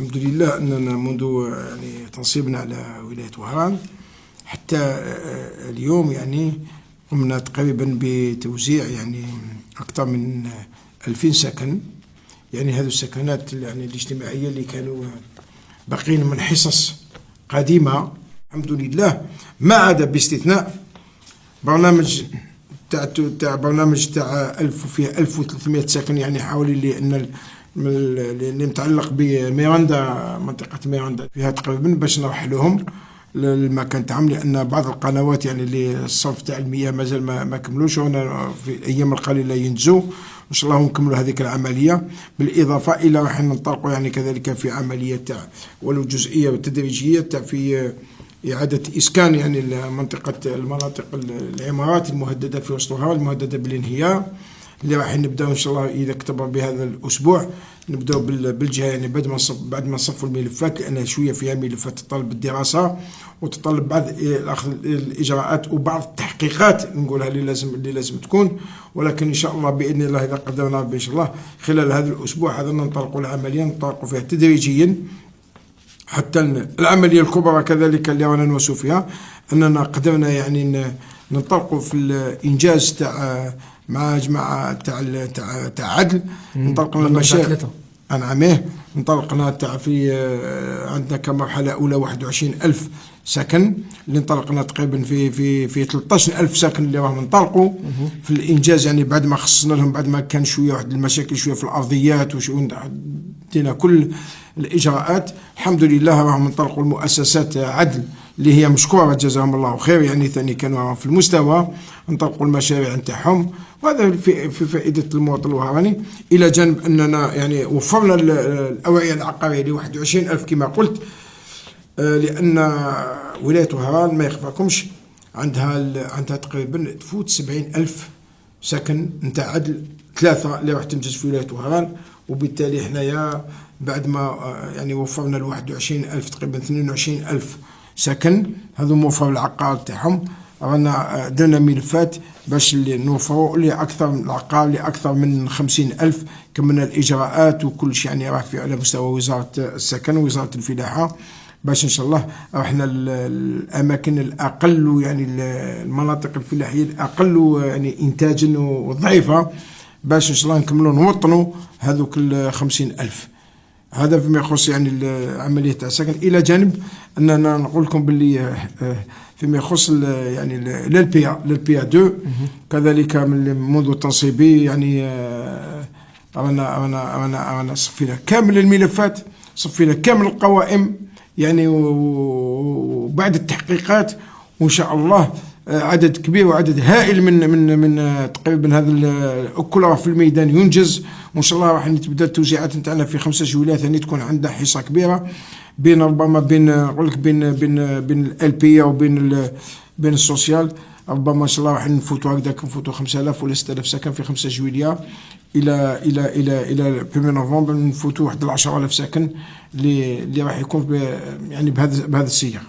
الحمد لله أننا منذ يعني تنصيبنا على ولاية وهران حتى اليوم يعني قمنا تقريبا بتوزيع يعني أكثر من 2000 سكن. يعني هذه السكنات يعني الاجتماعية اللي كانوا باقين من حصص قديمة الحمد لله، ما عدا باستثناء برنامج تاع 1000 فيه 1300 سكن، يعني حوالي اللي متعلق بميراندا، منطقة ميراندا فيها تقريبا باش نرحلوهم للمكان تاعهم، لأن بعض القنوات يعني اللي الصرف تاع المياه مازال ما كملوش، وأنا في الأيام القليلة ينجزوا إن شاء الله نكملوا هذيك العملية. بالإضافة إلى راح ننطلقوا يعني كذلك في عملية تاع ولو جزئية وتدريجية تاع في إعادة إسكان يعني المناطق العمارات المهددة في وسطها، المهددة بالانهيار، اللي راح نبداو ان شاء الله اذا اكتمل بهذا الاسبوع. نبداو بالجهه يعني بعد ما نصفوا الملفات، لان شويه فيها ملفات تتطلب الدراسه وتتطلب بعض اخذ الاجراءات وبعض التحقيقات نقولها اللي لازم تكون. ولكن ان شاء الله باذن الله اذا قدرنا ان شاء الله خلال هذا الاسبوع هذا ننطلقوا العمليه، ننطلقوا فيها تدريجيا حتى العمليه الكبرى كذلك اللي رانا نوصلوا فيها، اننا قدرنا يعني ننطلقوا في الانجاز تاع مع جماعة تاع عدل. انطلقنا المشاريع أنعمه، انطلقنا تاع في عندنا كمرحلة أولى 21000 سكن، اللي انطلقنا تقريبا في 13000 سكن اللي راهم انطلقوا في الإنجاز، يعني بعد ما خصصنا لهم، بعد ما كان شوية واحد المشاكل شوية في الأرضيات وشو دينا كل الإجراءات الحمد لله راهم انطلقوا. المؤسسات عدل اللي هي مشكورة جزاهم الله خير، يعني ثاني كانوا في المستوى انطلقوا المشاريع نتاعهم، وهذا في فائدة المواطن الوهراني. إلى جانب أننا يعني وفرنا الأوعية العقارية ل 21000 كما قلت، لأن ولاية وهران ما يخفاكمش عندها تقريبا تفوت 70000 سكن نتاع عدل، 3 اللي راح تنجز في ولاية وهران. وبالتالي حنايا بعد ما يعني وفرنا ال 21000 تقريبا 22000 سكن، هذو موفر العقار تاعهم، رانا درنا ملفات باش اللي نوفروا لأكثر من العقار لأكثر من 50000. كملنا الإجراءات وكل شيء، يعني راه في على مستوى وزارة السكن ووزارة الفلاحة، باش إن شاء الله رحنا الأماكن الأقل يعني المناطق الفلاحية الأقل يعني إنتاجا وضعيفة، باش إن شاء الله نكملوا نوطنوا هذوك 50000. هذا فيما يخص يعني عملية تاع السكن. إلى جانب أننا نقول لكم باللي فيما يخص يعني للبي 2 كذلك منذ تنصيبي يعني رانا صفينا كامل الملفات، صفينا كامل القوائم يعني، وبعد التحقيقات وإن شاء الله عدد كبير وعدد هائل من تقريبا هذا كل راه في الميدان ينجز، وان شاء الله راح تبدا التوزيعات نتاعنا في 5 ولايات ثاني تكون عندها حصه كبيره، بين ربما نقول لك بين البي وبين السوسيال. ربما ان شاء الله راح نفوتوا هكذاك، نفوتوا 5000 ولا 6000 سكن في 5 جويلية الى 1 نوفمبر نفوتوا واحد 10000 سكن اللي راح يكون يعني بهذا الصيغه.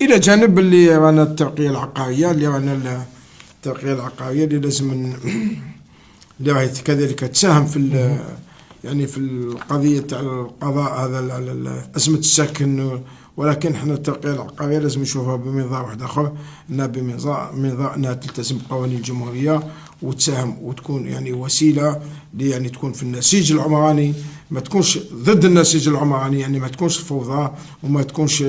إلى جانب اللي رانا الترقية العقارية اللي لازم اللي راهي كذلك تساهم في يعني في القضية تاع القضاء هذا على أزمة السكن. ولكن احنا الترقية العقارية لازم نشوفها بمنظار واحد آخر، أنها بمنظار أنها تلتزم بقوانين الجمهورية وتساهم وتكون يعني وسيلة يعني تكون في النسيج العمراني، ما تكونش ضد النسيج العمراني، يعني ما تكونش فوضى وما تكونش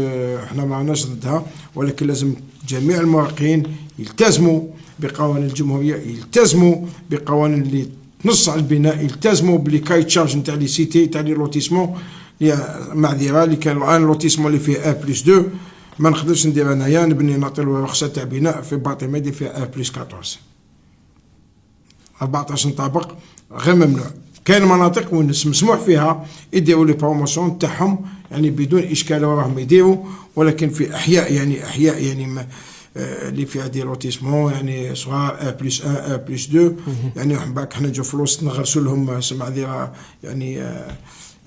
احنا ما راناش ضدها، ولكن لازم جميع المراقين يلتزموا بقوانين الجمهورية، يلتزموا بقوانين اللي تنص على البناء، يلتزموا بلي تشارج نتاع لي سيتي تاع لي لوتيسمون. معذرة اللي كان الآن لوتيسمون اللي فيه 1+2 ما نقدرش ندير انايا نبني نعطي له رخصة تاع بناء في باطي مادي فيه 1+14 14 طابق غير ممنوع. كاين مناطق وين مسموح فيها يديروا لي بروموسيون تاعهم يعني بدون اشكال وراهم يديروا، ولكن في احياء يعني اللي فيها دي لوتيسمون يعني صغار 1+1 1+2 يعني باك حنا نجو فلوس نغرسوا لهم معذرة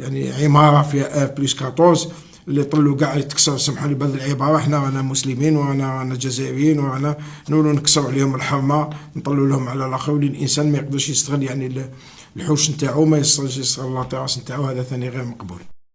يعني عمارة فيها 1+14 اللي طلوا كاع يتكسر، سمحوا لي بهذه العبارة، احنا رانا مسلمين ورانا جزائريين ورانا نولوا نكسروا عليهم الحرمة، نطلوا لهم على الاخر، والانسان ما يقدرش يستغل يعني الحوش نتاعو، ما يستغل لا تراس نتاعو، هذا ثاني غير مقبول.